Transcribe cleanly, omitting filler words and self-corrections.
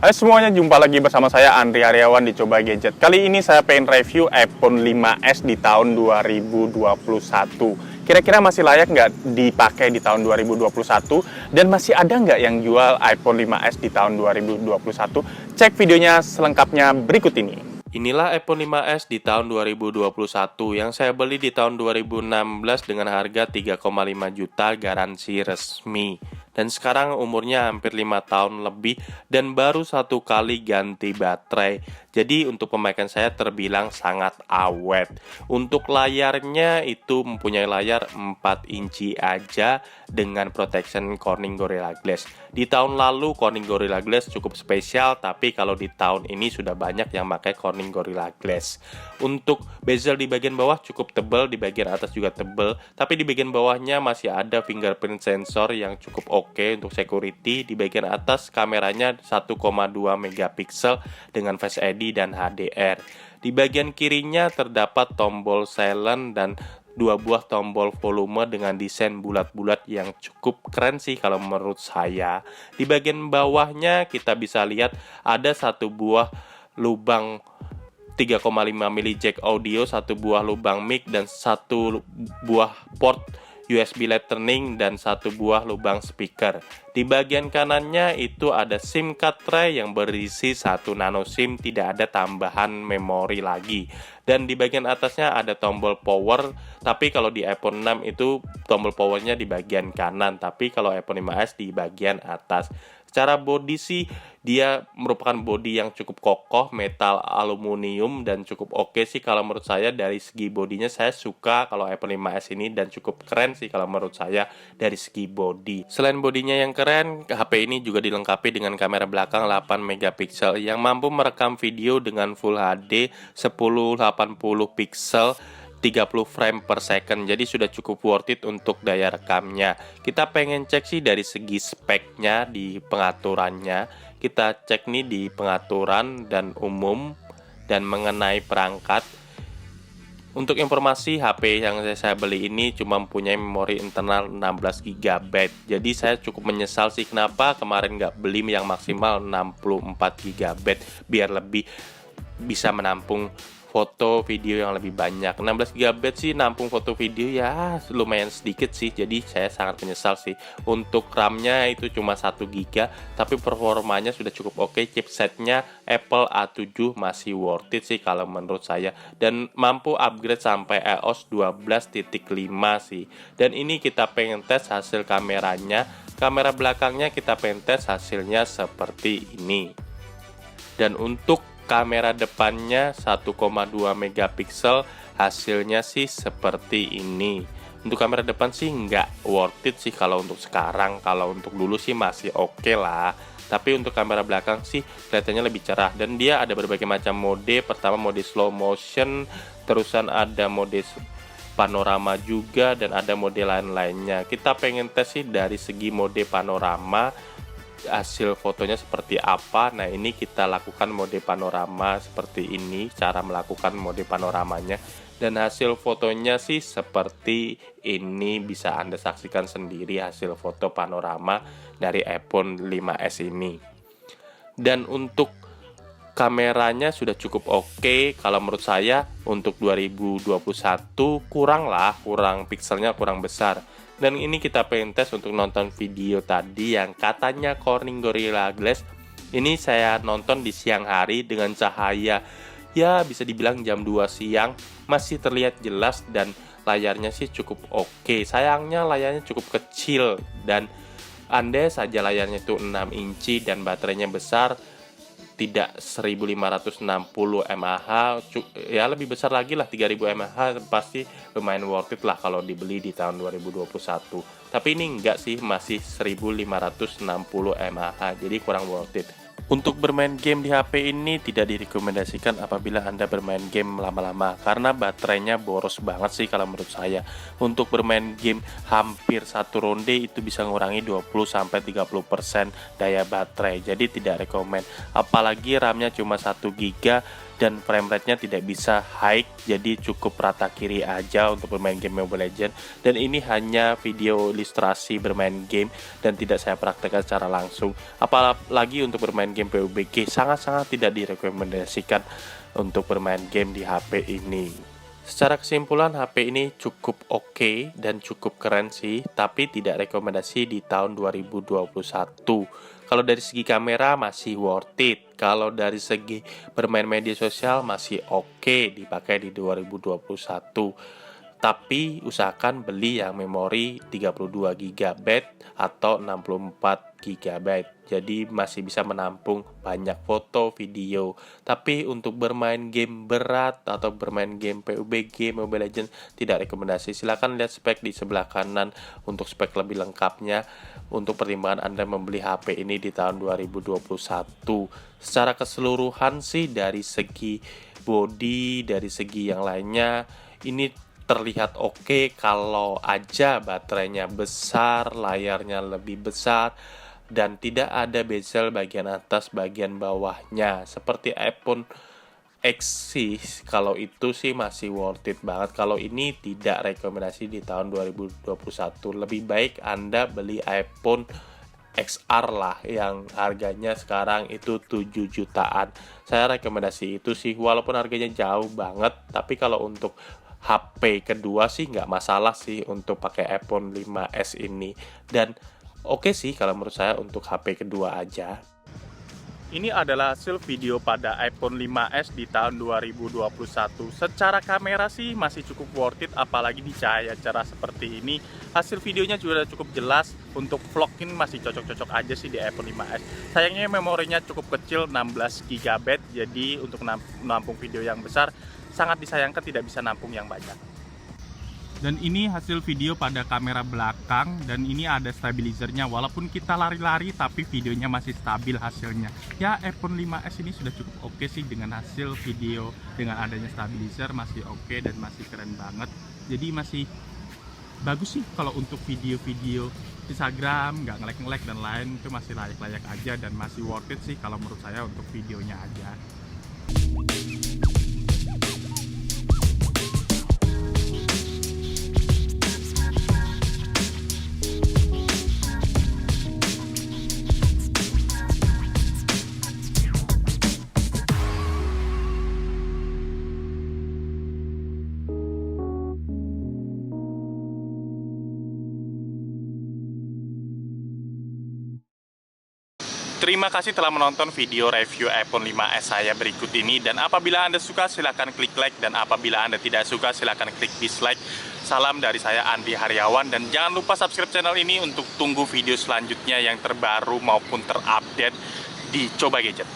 Hai semuanya, jumpa lagi bersama saya Andri Aryawan di Coba Gadget. Kali ini saya pengen review iPhone 5s di tahun 2021. Kira-kira masih layak nggak dipakai di tahun 2021? Dan masih ada nggak yang jual iPhone 5s di tahun 2021? Cek videonya selengkapnya berikut ini. Inilah iPhone 5s di tahun 2021 yang saya beli di tahun 2016 dengan harga 3,5 juta garansi resmi. Dan sekarang umurnya hampir 5 tahun lebih dan baru satu kali ganti baterai. Jadi untuk pemakaian saya terbilang sangat awet. Untuk layarnya itu mempunyai layar 4 inci aja dengan protection Corning Gorilla Glass. Di tahun lalu Corning Gorilla Glass cukup spesial, tapi kalau di tahun ini sudah banyak yang pakai Corning Gorilla Glass. Untuk bezel di bagian bawah cukup tebal, di bagian atas juga tebal, tapi di bagian bawahnya masih ada fingerprint sensor yang cukup oke untuk security. Di bagian atas kameranya 1,2 megapiksel dengan Face ID dan HDR. Di bagian kirinya terdapat tombol silent dan dua buah tombol volume dengan desain bulat-bulat yang cukup keren sih kalau menurut saya. Di bagian bawahnya kita bisa lihat ada satu buah lubang 3,5 mili jack audio, satu buah lubang mic, dan satu buah port USB Lightning dan satu buah lubang speaker. Di bagian kanannya itu ada SIM card tray yang berisi 1 nano SIM, tidak ada tambahan memori lagi. Dan di bagian atasnya ada tombol power, tapi kalau di iPhone 6 itu tombol powernya di bagian kanan, tapi kalau iPhone 5s di bagian atas. Secara body sih dia merupakan body yang cukup kokoh, metal aluminium, dan cukup oke sih kalau menurut saya. Dari segi bodinya saya suka kalau iPhone 5s ini, dan cukup keren sih kalau menurut saya dari segi body. Selain bodinya yang keren, HP ini juga dilengkapi dengan kamera belakang 8 megapiksel yang mampu merekam video dengan Full HD 1080 pixel 30 frame per second, jadi sudah cukup worth it untuk daya rekamnya. Kita pengen cek sih dari segi speknya di pengaturannya. Kita cek nih di pengaturan dan umum dan mengenai perangkat. Untuk informasi, HP yang saya beli ini cuma mempunyai memori internal 16 GB. Jadi saya cukup menyesal sih kenapa kemarin nggak beli yang maksimal 64 GB, biar lebih bisa menampung foto video yang lebih banyak. 16 GB sih nampung foto video ya lumayan sedikit sih, jadi saya sangat menyesal sih. Untuk RAM-nya itu cuma 1 GB, tapi performanya sudah cukup oke. Chipsetnya Apple A7 masih worth it sih kalau menurut saya, dan mampu upgrade sampai EOS 12.5 sih. Dan ini kita pengen tes hasil kameranya. Kamera belakangnya kita pengen tes hasilnya seperti ini. Dan untuk kamera depannya 1,2 megapiksel, hasilnya sih seperti ini. Untuk kamera depan sih nggak worth it sih kalau untuk sekarang. Kalau untuk dulu sih masih oke lah. Tapi untuk kamera belakang sih kelihatannya lebih cerah. Dan dia ada berbagai macam mode. Pertama mode slow motion, terusan ada mode panorama juga, dan ada mode lain-lainnya. Kita pengen tes sih dari segi mode panorama hasil fotonya seperti apa. Nah ini kita lakukan mode panorama seperti ini, cara melakukan mode panoramanya, dan hasil fotonya sih seperti ini. Bisa Anda saksikan sendiri hasil foto panorama dari iPhone 5s ini. Dan untuk kameranya sudah cukup oke kalau menurut saya. Untuk 2021 kurang pikselnya kurang besar. Dan ini kita pengen tes untuk nonton video tadi yang katanya Corning Gorilla Glass. Ini saya nonton di siang hari dengan cahaya ya bisa dibilang jam 2 siang, masih terlihat jelas dan layarnya sih cukup oke. Sayangnya layarnya cukup kecil, dan andai saja layarnya itu 6 inci dan baterainya besar, tidak 1560 mAh, ya lebih besar lagi lah 3000 mAh, pasti lumayan worth it lah kalau dibeli di tahun 2021. Tapi ini enggak sih, masih 1560 mAh, jadi kurang worth it. Untuk bermain game di HP ini tidak direkomendasikan apabila Anda bermain game lama-lama, karena baterainya boros banget sih kalau menurut saya. Untuk bermain game hampir satu ronde itu bisa ngurangi 20-30% daya baterai, jadi tidak rekomen. Apalagi RAM-nya cuma 1 GB dan frame rate-nya tidak bisa high, jadi cukup rata kiri aja untuk bermain game Mobile Legends. Dan ini hanya video ilustrasi bermain game dan tidak saya praktekkan secara langsung. Apalagi untuk bermain game PUBG, sangat-sangat tidak direkomendasikan untuk bermain game di HP ini. Secara kesimpulan, HP ini cukup oke dan cukup keren sih, tapi tidak rekomendasi di tahun 2021. Kalau dari segi kamera masih worth it. Kalau dari segi bermain media sosial masih oke dipakai di 2021. Tapi usahakan beli yang memori 32 GB atau 64 GB. Jadi masih bisa menampung banyak foto, video. Tapi untuk bermain game berat atau bermain game PUBG, Mobile Legends tidak rekomendasi. Silahkan lihat spek di sebelah kanan untuk spek lebih lengkapnya untuk pertimbangan Anda membeli HP ini di tahun 2021. Secara keseluruhan sih dari segi body, dari segi yang lainnya ini terlihat oke kalau aja baterainya besar, layarnya lebih besar, dan tidak ada bezel bagian atas bagian bawahnya seperti iPhone X sih. Kalau itu sih masih worth it banget. Kalau ini tidak rekomendasi di tahun 2021. Lebih baik Anda beli iPhone XR lah yang harganya sekarang itu 7 jutaan. Saya rekomendasi itu sih, walaupun harganya jauh banget, tapi kalau untuk HP kedua sih nggak masalah sih untuk pakai iPhone 5s ini. Dan oke sih kalau menurut saya untuk HP kedua aja. Ini adalah hasil video pada iPhone 5s di tahun 2021. Secara kamera sih masih cukup worth it, apalagi di cahaya cerah seperti ini. Hasil videonya juga cukup jelas, untuk vlogin masih cocok-cocok aja sih di iPhone 5s. Sayangnya memorinya cukup kecil, 16 GB, jadi untuk menampung video yang besar sangat disayangkan tidak bisa nampung yang banyak. Dan ini hasil video pada kamera belakang, dan ini ada stabilizernya. Walaupun kita lari-lari tapi videonya masih stabil hasilnya. Ya, iPhone 5s ini sudah cukup oke sih dengan hasil video dengan adanya stabilizer, masih oke dan masih keren banget. Jadi masih bagus sih kalau untuk video-video Instagram, nggak ngelek-ngelek dan lain, itu masih layak-layak aja dan masih worth it sih kalau menurut saya untuk videonya aja. Terima kasih telah menonton video review iPhone 5s saya berikut ini. Dan apabila Anda suka silahkan klik like, dan apabila Anda tidak suka silahkan klik dislike. Salam dari saya Andi Haryawan, dan jangan lupa subscribe channel ini untuk tunggu video selanjutnya yang terbaru maupun terupdate di Coba Gadget.